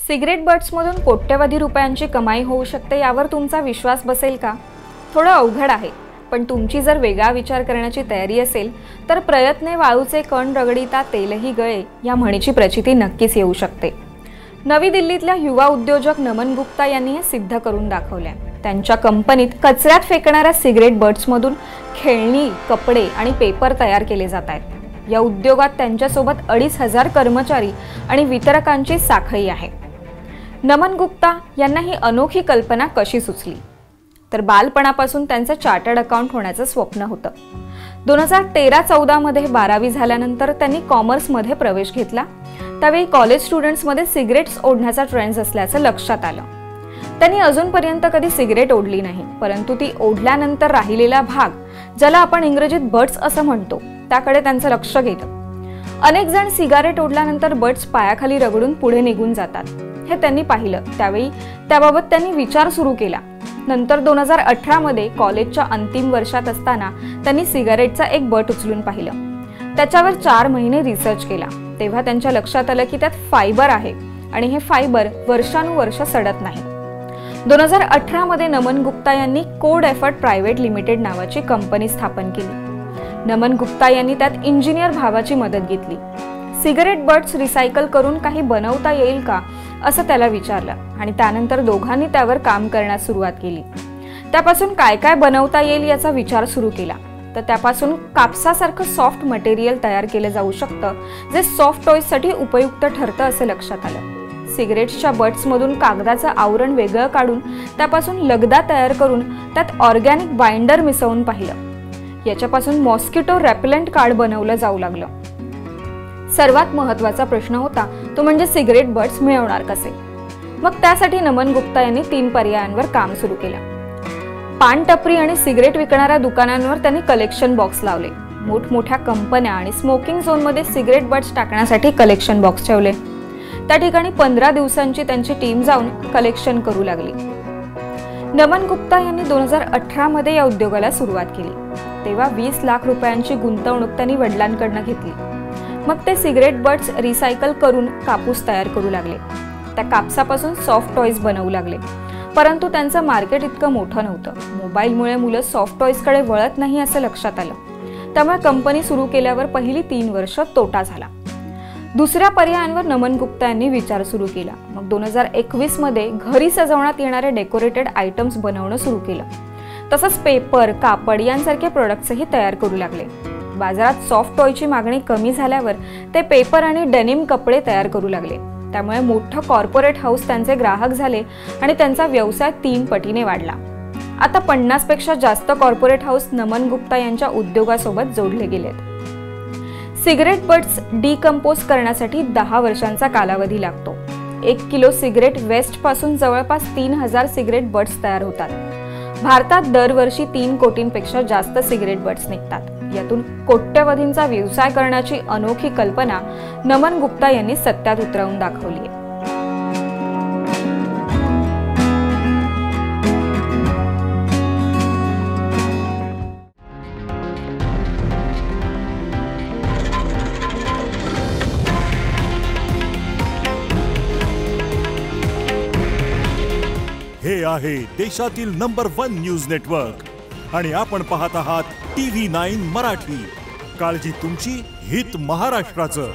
Cigarette बट्समधून कोट्यवधी रुपयांची कमाई होऊ शकते यावर तुमचा विश्वास बसेल का? थोडं अवघड आहे, पण तुमची जर वेगळा विचार करण्याची तयारी असेल तर प्रयत्ने वाळूचे कण रगडिता तेलही गळे या म्हणीची प्रचिती नक्कीच येऊ शकते। नवी दिल्लीतल्या युवा उद्योजक नमन गुप्ता यांनी हे सिद्ध करून दाखवले। त्यांच्या कंपनीत कचऱ्यात फेकणाऱ्या सिगरेट बट्समधून खेळणी, कपडे आणि पेपर तयार केले जात आहेत। या उद्योगात त्यांच्यासोबत 2500 कर्मचारी आणि वितरकांची साखळी आहे। नमन गुप्ता यांना ही अनोखी कल्पना कशी सुचली? तर बालपणापासून त्यांचं चार्टर्ड अकाउंट होण्याचं स्वप्न होतं। 2013-14 मध्ये 12वी झाल्यानंतर त्यांनी कॉमर्स मध्ये प्रवेश घेतला। त्यावेळी कॉलेज स्टुडंट्स मध्ये सिगरेट्स ओढण्याचा ट्रेंड असल्याचं लक्षात आलं। त्यांनी अजूनपर्यंत कधी सिगरेट ओढली नाही, परंतु ती ओढल्यानंतर राहिलेला भाग, ज्याला आपण इंग्रजीत बट्स असं म्हणतो, त्याकडे त्यांचं लक्ष गेलं। अनेक जण सिगारेट ओढल्यानंतर बट्स पायाखाली रगडून पुढे निघून जातात, हे त्यांनी पाहिलं। त्यावेळी त्याबाबत त्यांनी विचार सुरू केला। नंतर 2018 मध्ये कॉलेजच्या अंतिम वर्षात असताना त्यांनी सिगारेटचा एक बट उचलून पाहिलं। त्याच्यावर 4 महिने रिसर्च केला। तेव्हा त्यांच्या लक्षात आलं की त्यात फायबर आहे आणि हे फायबर वर्षानुवर्ष सडत नाही। 2018 मध्ये नमन गुप्ता यांनी कोड एफर्ट प्रायव्हेट लिमिटेड नावाची कंपनी स्थापन केली। नमन गुप्ता यांनी त्यात इंजिनियर भावाची मदत घेतली। सिगरेट बट्स रिसायकल करून काही बनवता येईल का असं त्याला विचारलं आणि त्यानंतर दोघांनी त्यावर काम करण्यास सुरुवात केली। त्यापासून काय काय बनवता येईल याचा विचार सुरू केला। तर त्यापासून कापसासारखं सॉफ्ट मटेरियल तयार केलं जाऊ शकतं, जे सॉफ्ट टॉयजसाठी उपयुक्त ठरतं असं लक्षात आलं। सिगरेट्सच्या बट्समधून कागदाचं आवरण वेगळं काढून त्यापासून लगदा तयार करून त्यात ऑर्गॅनिक बाइंडर मिसळून पाहिलं। याच्यापासून मॉस्किटो रेपेलेंट कार्ड बनवलं जाऊ लागलं। सर्वात महत्त्वाचा प्रश्न होता तो म्हणजे सिगरेट बट्स मिळवणार कसे? मग त्यासाठी नमन गुप्ता यांनी 3 पर्यायांवर काम सुरू केलं। पान टपरी आणि सिगरेट विकणाऱ्या दुकानांवर त्यांनी कलेक्शन बॉक्स लावले। मोठमोठ्या कंपन्या आणि स्मोकिंग झोनमध्ये सिगरेट बट्स टाकण्यासाठी कलेक्शन बॉक्स ठेवले। त्या ठिकाणी 15 दिवसांची त्यांची टीम जाऊन कलेक्शन करू लागली। नमन गुप्ता यांनी 2018 मध्ये या उद्योगाला सुरुवात केली। तेव्हा 20 लाख रुपयांची गुंतवणूक त्यांनी वडिलांकडून घेतली। मग ते सिगरेट बट्स रिसायकल करून कापूस तयार करू लागले। त्या कापसापासून सॉफ्ट टॉयज बनवू लागले, परंतु त्यांचं मार्केट इतकं मोठं नव्हतं। मोबाईलमुळे मुलं सॉफ्ट टॉयजकडे वळत नाही असं लक्षात आलं। त्यामुळे कंपनी सुरू केल्यावर पहिली 3 वर्ष तोटा झाला। दुसऱ्या पर्यायांवर नमन गुप्ता यांनी विचार सुरू केला। मग 2021 मध्ये घरी सजवण्यात येणारे डेकोरेटेड आयटम्स बनवणं सुरू केलं। तसंच पेपर, कापड यांसारखे प्रोडक्ट्सही तयार करू लागले। बाजारात सॉफ्ट टॉयची मागणी कमी झाल्यावर ते पेपर आणि डेनिम कपडे तयार करू लागले। त्यामुळे मोठं कॉर्पोरेट हाऊस त्यांचे ग्राहक झाले आणि त्यांचा व्यवसाय 3 पटीने वाढला। आता 50 पेक्षा जास्त कॉर्पोरेट हाऊस नमन गुप्ता यांच्या उद्योगासोबत जोडले गेलेत। सिगरेट बट्स डिकंपोज करण्यासाठी 10 वर्षांचा कालावधी लागतो। 1 किलो सिगरेट वेस्ट पासून जवळपास 3000 सिगरेट बट्स तयार होतात। भारतात दरवर्षी 3 कोटींपेक्षा जास्त सिगरेट बट्स निघतात। यातून कोट्यवधींचा व्यवसाय करण्याची अनोखी कल्पना नमन गुप्ता यांनी सत्यात उतरवून दाखवली आहे। हे आहे देशातील नंबर 1 न्यूज नेटवर्क आणि आपण पाहत आहात TV9 मराठी। काळजी तुमची, हित महाराष्ट्राचं।